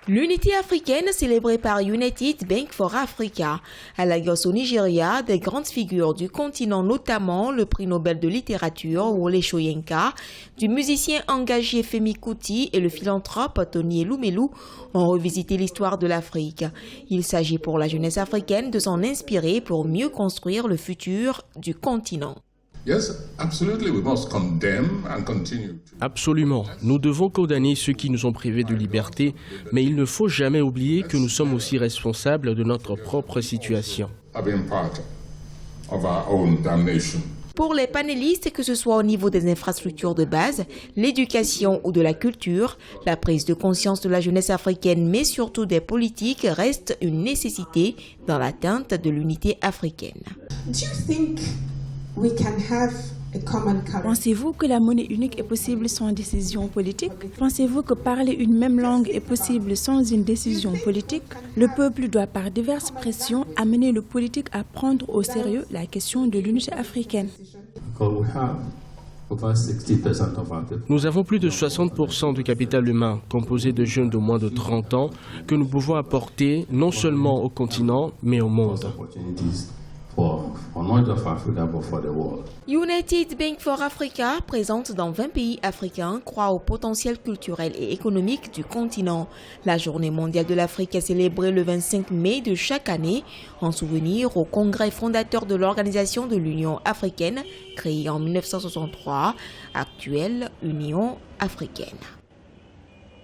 L'unité africaine célébrée par United Bank for Africa. À Lagos au Nigeria, des grandes figures du continent, notamment le prix Nobel de littérature Wole Soyinka, du musicien engagé Femi Kuti et le philanthrope Tony Elumelu ont revisité l'histoire de l'Afrique. Il s'agit pour la jeunesse africaine de s'en inspirer pour mieux construire le futur du continent. Absolument. Nous devons condamner ceux qui nous ont privés de liberté, mais il ne faut jamais oublier que nous sommes aussi responsables de notre propre situation. Pour les panélistes, que ce soit au niveau des infrastructures de base, l'éducation ou de la culture, la prise de conscience de la jeunesse africaine, mais surtout des politiques, reste une nécessité dans l'atteinte de l'unité africaine. Pensez-vous que la monnaie unique est possible sans décision politique? Pensez-vous que parler une même langue est possible sans une décision politique? Le peuple doit par diverses pressions amener le politique à prendre au sérieux la question de l'unité africaine. Nous avons plus de 60% du capital humain composé de jeunes de moins de 30 ans que nous pouvons apporter non seulement au continent, mais au monde. United Bank for Africa, présente dans 20 pays africains, croit au potentiel culturel et économique du continent. La Journée mondiale de l'Afrique est célébrée le 25 mai de chaque année en souvenir au congrès fondateur de l'Organisation de l'Union africaine, créée en 1963, actuelle Union africaine.